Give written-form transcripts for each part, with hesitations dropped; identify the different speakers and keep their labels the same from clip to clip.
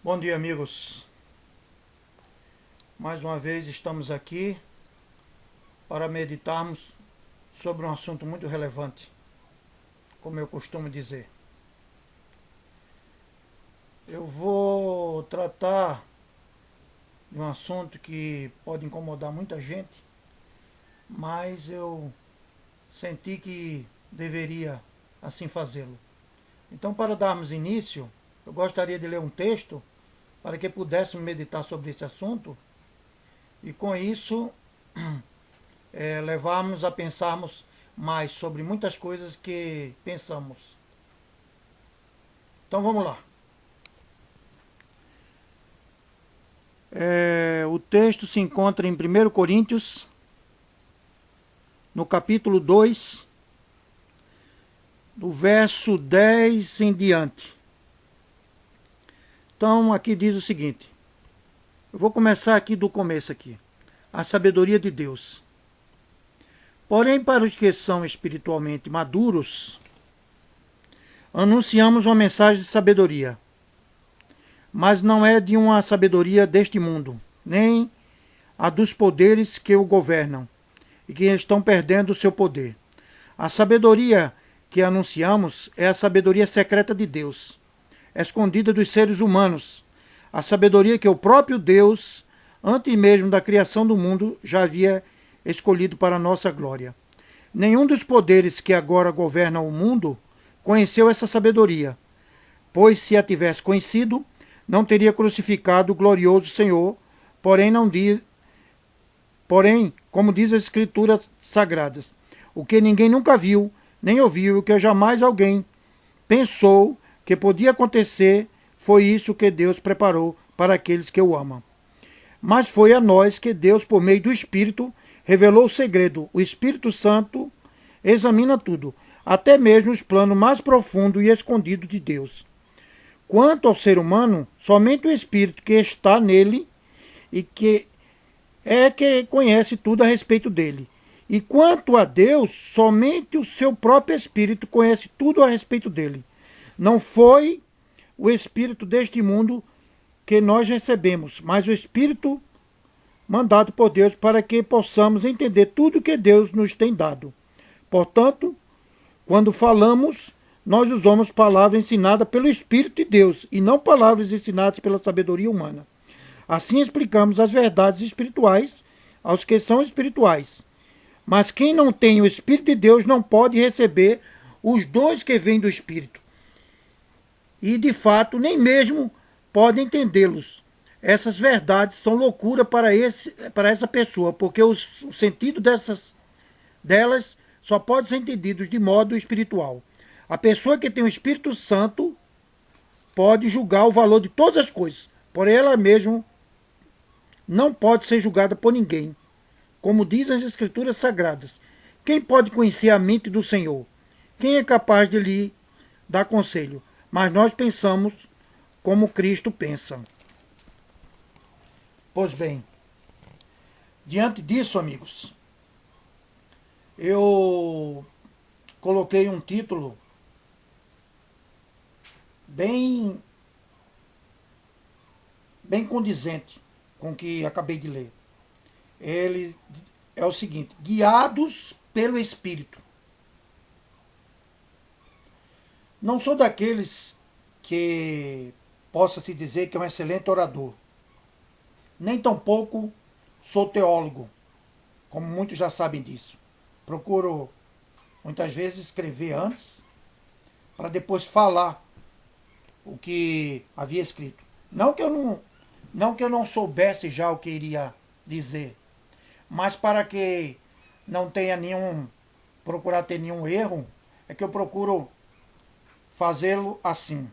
Speaker 1: Bom dia, amigos. Mais uma vez estamos aqui para meditarmos sobre um assunto muito relevante, como eu costumo dizer. Eu vou tratar de um assunto que pode incomodar muita gente, mas eu senti que deveria assim fazê-lo. Então, para darmos início, eu gostaria de ler um texto para que pudéssemos meditar sobre esse assunto e com isso levarmos a pensarmos mais sobre muitas coisas que pensamos. Então vamos lá. O texto se encontra em 1 Coríntios, no capítulo 2, do verso 10 em diante. Então aqui diz o seguinte, eu vou começar aqui do começo aqui. A sabedoria de Deus. Porém, para os que são espiritualmente maduros, anunciamos uma mensagem de sabedoria, mas não é de uma sabedoria deste mundo, nem a dos poderes que o governam e que estão perdendo o seu poder. A sabedoria que anunciamos é a sabedoria secreta de Deus, escondida dos seres humanos, a sabedoria que o próprio Deus, antes mesmo da criação do mundo, já havia escolhido para a nossa glória. Nenhum dos poderes que agora governam o mundo conheceu essa sabedoria, pois se a tivesse conhecido, não teria crucificado o glorioso Senhor, porém, como diz as Escrituras Sagradas, o que ninguém nunca viu, nem ouviu, o que jamais alguém pensou que podia acontecer, foi isso que Deus preparou para aqueles que o amam. Mas foi a nós que Deus, por meio do Espírito, revelou o segredo. O Espírito Santo examina tudo, até mesmo os planos mais profundos e escondidos de Deus. Quanto ao ser humano, somente o Espírito que está nele e que conhece tudo a respeito dele. E quanto a Deus, somente o seu próprio Espírito conhece tudo a respeito dele. Não foi o Espírito deste mundo que nós recebemos, mas o Espírito mandado por Deus para que possamos entender tudo que Deus nos tem dado. Portanto, quando falamos, nós usamos palavras ensinadas pelo Espírito de Deus e não palavras ensinadas pela sabedoria humana. Assim explicamos as verdades espirituais aos que são espirituais. Mas quem não tem o Espírito de Deus não pode receber os dons que vêm do Espírito. E, de fato, nem mesmo pode entendê-los. Essas verdades são loucura para essa pessoa, porque o sentido delas só pode ser entendido de modo espiritual. A pessoa que tem o Espírito Santo pode julgar o valor de todas as coisas, porém ela mesma não pode ser julgada por ninguém. Como dizem as Escrituras Sagradas, quem pode conhecer a mente do Senhor? Quem é capaz de lhe dar conselho? Mas nós pensamos como Cristo pensa. Pois bem, diante disso, amigos, eu coloquei um título bem condizente com o que acabei de ler. Ele é o seguinte: guiados pelo Espírito. Não sou daqueles que possa se dizer que é um excelente orador. Nem tampouco sou teólogo, como muitos já sabem disso. Procuro muitas vezes escrever antes, para depois falar o que havia escrito. Não que eu não soubesse já o que iria dizer, mas para que não tenha procurar ter nenhum erro, é que eu procuro fazê-lo assim.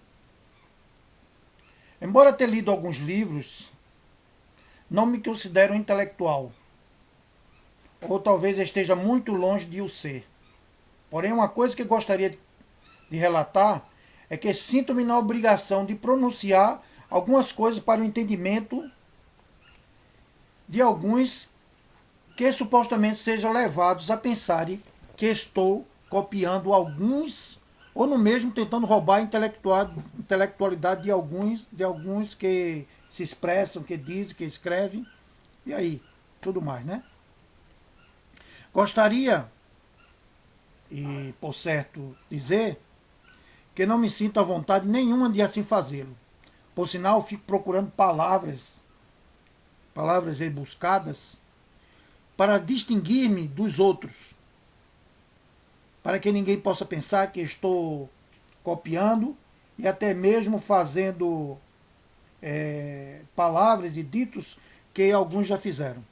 Speaker 1: Embora tenha lido alguns livros, não me considero intelectual, ou talvez esteja muito longe de o ser. Porém, uma coisa que gostaria de relatar é que sinto-me na obrigação de pronunciar algumas coisas para o entendimento de alguns que supostamente sejam levados a pensarem que estou copiando alguns ou no mesmo tentando roubar a intelectualidade de alguns que se expressam, que dizem, que escrevem, e aí, tudo mais, né? Gostaria, e por certo dizer, que não me sinto à vontade nenhuma de assim fazê-lo. Por sinal, fico procurando palavras rebuscadas, para distinguir-me dos outros, para que ninguém possa pensar que estou copiando e até mesmo fazendo palavras e ditos que alguns já fizeram.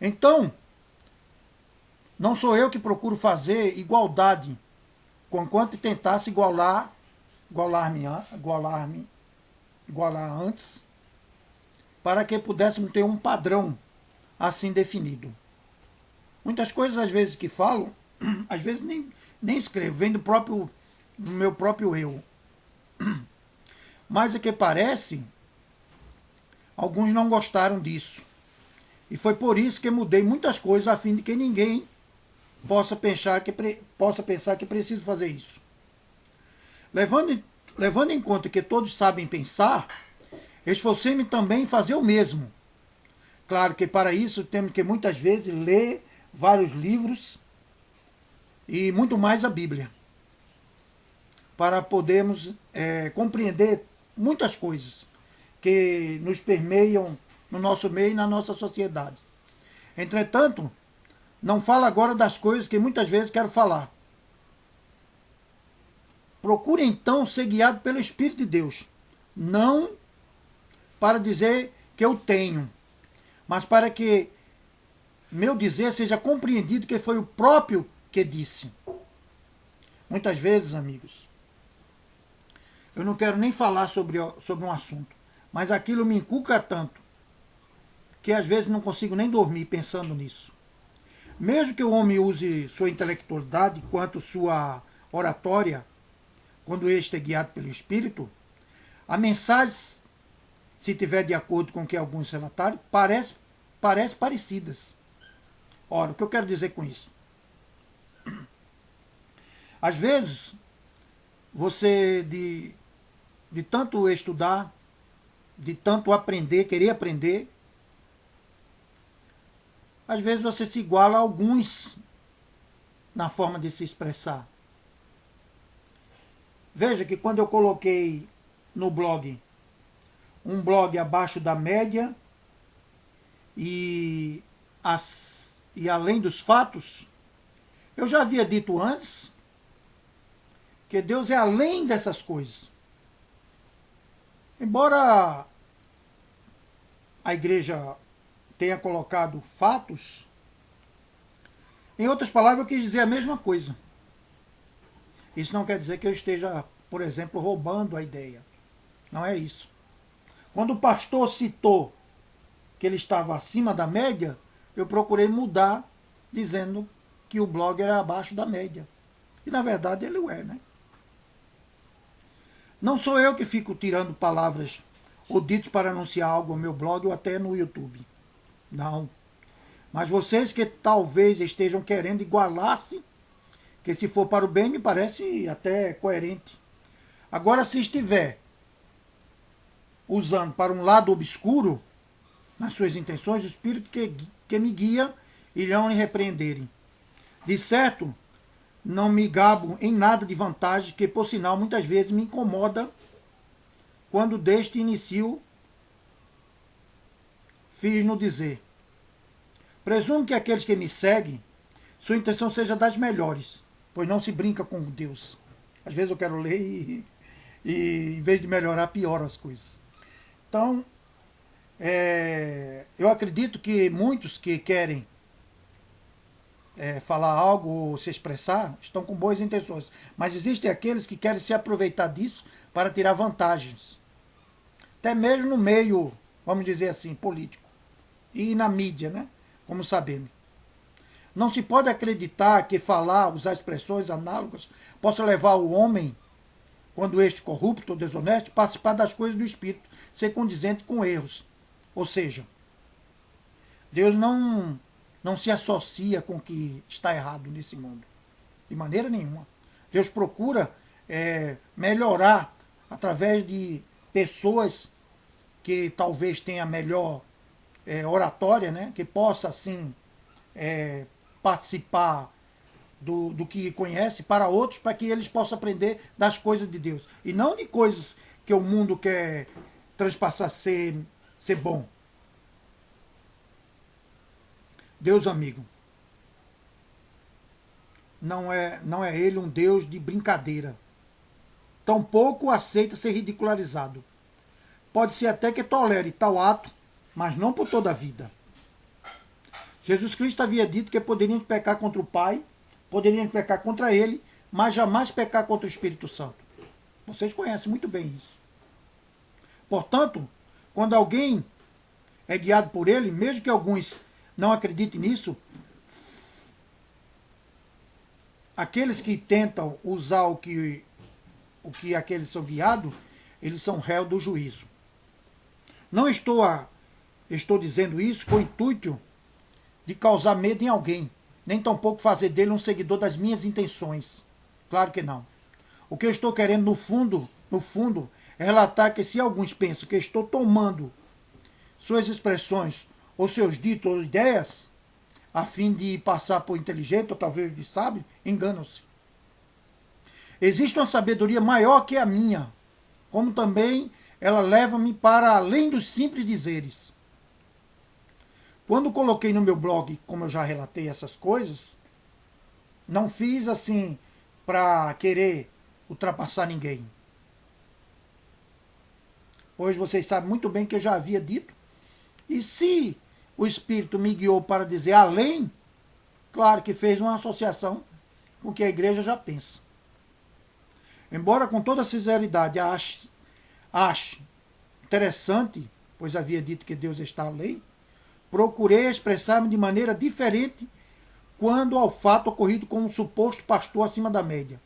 Speaker 1: Então, não sou eu que procuro fazer igualdade, conquanto tentasse igualar antes, para que pudéssemos ter um padrão assim definido. Muitas coisas, às vezes, que falo, às vezes nem escrevo, vem do meu próprio eu. Mas é que parece, alguns não gostaram disso. E foi por isso que mudei muitas coisas, a fim de que ninguém possa pensar que preciso fazer isso. Levando em conta que todos sabem pensar, esforcei-me também em fazer o mesmo. Claro que para isso temos que muitas vezes ler vários livros e muito mais a Bíblia, para podermos compreender muitas coisas que nos permeiam no nosso meio e na nossa sociedade. Entretanto, não falo agora das coisas que muitas vezes quero falar. Procure então ser guiado pelo Espírito de Deus, não para dizer que eu tenho, mas para que meu dizer seja compreendido que foi o próprio que disse. Muitas vezes, amigos, eu não quero nem falar sobre um assunto, mas aquilo me inculca tanto que às vezes não consigo nem dormir pensando nisso. Mesmo que o homem use sua intelectualidade quanto sua oratória, quando este é guiado pelo Espírito, a mensagem, se tiver de acordo com o que alguns relataram, parece parecidas. Ora, o que eu quero dizer com isso? Às vezes, você, de tanto estudar, de tanto aprender, querer aprender, às vezes você se iguala a alguns na forma de se expressar. Veja que quando eu coloquei no blog um blog abaixo da média e além dos fatos, eu já havia dito antes que Deus é além dessas coisas. Embora a igreja tenha colocado fatos, em outras palavras, eu quis dizer a mesma coisa. Isso não quer dizer que eu esteja, por exemplo, roubando a ideia. Não é isso. Quando o pastor citou que ele estava acima da média, eu procurei mudar, dizendo que o blog era abaixo da média. E na verdade ele o é, né? Não sou eu que fico tirando palavras ou ditos para anunciar algo no meu blog ou até no YouTube. Não. Mas vocês que talvez estejam querendo igualar-se, que se for para o bem me parece até coerente. Agora, se estiver usando para um lado obscuro, nas suas intenções, o Espírito que me guia irão lhe repreenderem. De certo, não me gabo em nada de vantagem, que por sinal muitas vezes me incomoda quando deste início fiz no dizer. Presumo que aqueles que me seguem, sua intenção seja das melhores, pois não se brinca com Deus. Às vezes eu quero ler e em vez de melhorar, piora as coisas. Então, eu acredito que muitos que querem falar algo ou se expressar estão com boas intenções, mas existem aqueles que querem se aproveitar disso para tirar vantagens. Até mesmo no meio, vamos dizer assim, político. E na mídia, né? Como sabemos. Não se pode acreditar que falar, usar expressões análogas, possa levar o homem, quando este corrupto ou desonesto, participar das coisas do Espírito, ser condizente com erros. Ou seja, Deus não se associa com o que está errado nesse mundo. De maneira nenhuma. Deus procura melhorar através de pessoas que talvez tenha melhor oratória, né? Que possa, assim, participar do que conhece para outros, para que eles possam aprender das coisas de Deus. E não de coisas que o mundo quer transpassar ser bom. Deus, amigo, não é ele um Deus de brincadeira. Tampouco aceita ser ridicularizado. Pode ser até que tolere tal ato, mas não por toda a vida. Jesus Cristo havia dito que poderíamos pecar contra o Pai, poderíamos pecar contra ele, mas jamais pecar contra o Espírito Santo. Vocês conhecem muito bem isso. Portanto, quando alguém é guiado por ele, mesmo que alguns não acreditem nisso, aqueles que tentam usar o que aqueles são guiados, eles são réus do juízo. Não estou dizendo isso com o intuito de causar medo em alguém, nem tampouco fazer dele um seguidor das minhas intenções. Claro que não. O que eu estou querendo, no fundo, é relatar que se alguns pensam que estou tomando suas expressões, ou seus ditos, ou ideias, a fim de passar por inteligente, ou talvez de sábio, enganam-se. Existe uma sabedoria maior que a minha, como também ela leva-me para além dos simples dizeres. Quando coloquei no meu blog, como eu já relatei essas coisas, não fiz assim para querer ultrapassar ninguém. Pois vocês sabem muito bem que eu já havia dito. E se o Espírito me guiou para dizer além, claro que fez uma associação com o que a igreja já pensa. Embora com toda sinceridade ache interessante, pois havia dito que Deus está além, procurei expressar-me de maneira diferente quando ao fato ocorrido com um suposto pastor acima da média.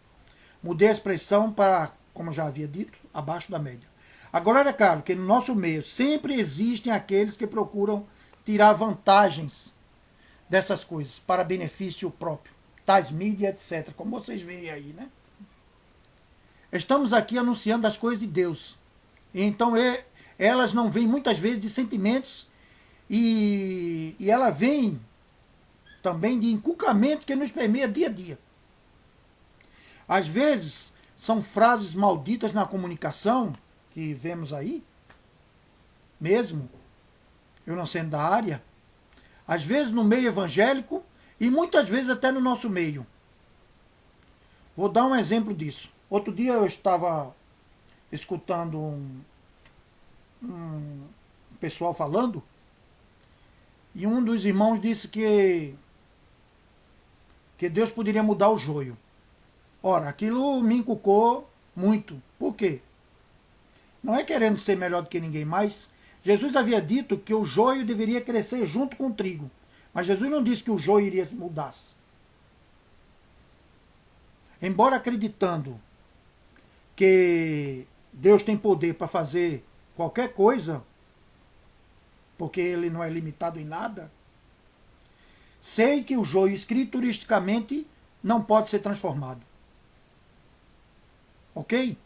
Speaker 1: Mudei a expressão para, como já havia dito, abaixo da média. Agora é claro que no nosso meio sempre existem aqueles que procuram tirar vantagens dessas coisas para benefício próprio, tais mídias, etc., como vocês veem aí, né? Estamos aqui anunciando as coisas de Deus. Então elas não vêm muitas vezes de sentimentos e ela vem também de inculcamento que nos permeia dia a dia. Às vezes são frases malditas na comunicação que vemos aí, mesmo eu não sendo da área, às vezes no meio evangélico e muitas vezes até no nosso meio. Vou dar um exemplo disso. Outro dia eu estava escutando um pessoal falando e um dos irmãos disse que Deus poderia mudar o joio. Ora, aquilo me inculcou muito. Por quê? Não é querendo ser melhor do que ninguém, mas Jesus havia dito que o joio deveria crescer junto com o trigo. Mas Jesus não disse que o joio iria mudar-se. Embora acreditando que Deus tem poder para fazer qualquer coisa, porque ele não é limitado em nada, sei que o joio escrituristicamente não pode ser transformado. Ok?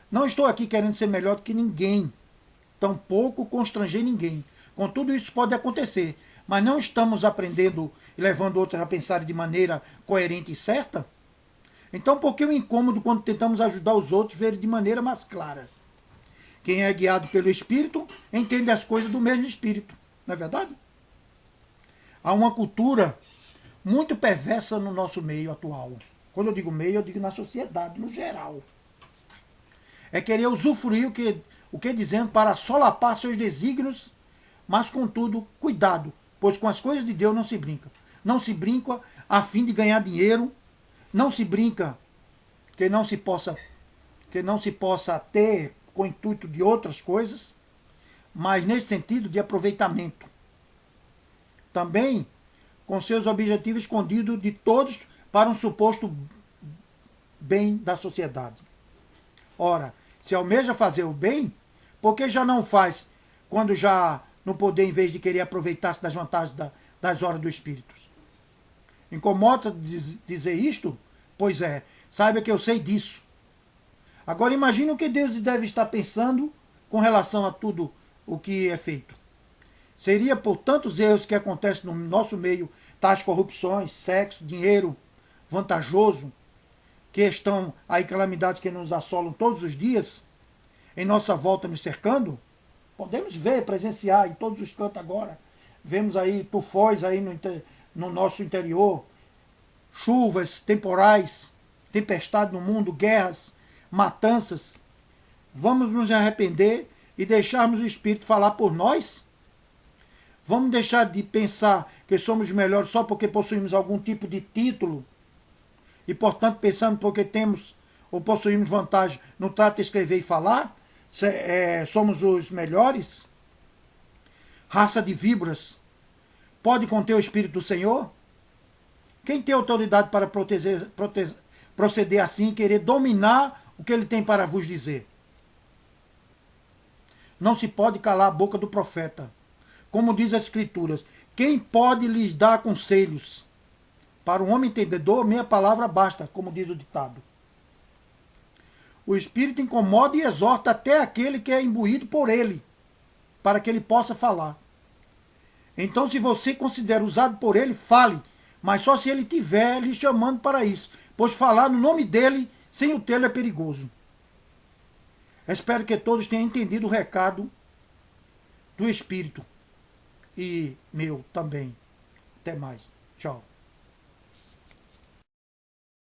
Speaker 1: Não estou aqui querendo ser melhor do que ninguém, tampouco constranger ninguém. Contudo, isso pode acontecer, mas não estamos aprendendo e levando outros a pensar de maneira coerente e certa? Então, por que o incômodo quando tentamos ajudar os outros a verem de maneira mais clara? Quem é guiado pelo Espírito entende as coisas do mesmo Espírito, não é verdade? Há uma cultura muito perversa no nosso meio atual. Quando eu digo meio, eu digo na sociedade, no geral. É querer usufruir o que dizemos para solapar seus desígnios, mas, contudo, cuidado, pois com as coisas de Deus não se brinca. Não se brinca a fim de ganhar dinheiro, não se brinca que não se possa ter com o intuito de outras coisas, mas nesse sentido de aproveitamento. Também com seus objetivos escondidos de todos para um suposto bem da sociedade. Ora, se almeja fazer o bem, por que já não faz quando já no poder, em vez de querer aproveitar-se das vantagens das horas do Espírito? Incomoda dizer isto? Pois é, saiba que eu sei disso. Agora imagine o que Deus deve estar pensando com relação a tudo o que é feito. Seria por tantos erros que acontecem no nosso meio, tais corrupções, sexo, dinheiro vantajoso, que estão aí calamidades que nos assolam todos os dias, em nossa volta nos cercando. Podemos ver, presenciar em todos os cantos agora. Vemos aí tufões aí no nosso interior, chuvas, temporais, tempestade no mundo, guerras, matanças. Vamos nos arrepender e deixarmos o Espírito falar por nós? Vamos deixar de pensar que somos melhores só porque possuímos algum tipo de título e, portanto, pensando porque temos ou possuímos vantagem no trato de escrever e falar? Somos os melhores? Raça de víboras, pode conter o Espírito do Senhor? Quem tem autoridade para proceder assim e querer dominar o que ele tem para vos dizer? Não se pode calar a boca do profeta. Como diz as Escrituras, quem pode lhes dar conselhos? Para um homem entendedor, meia palavra basta, como diz o ditado. O Espírito incomoda e exorta até aquele que é imbuído por ele, para que ele possa falar. Então, se você considera usado por ele, fale, mas só se ele estiver lhe chamando para isso, pois falar no nome dele, sem o tê-lo, é perigoso. Espero que todos tenham entendido o recado do Espírito e meu também. Até mais. Tchau.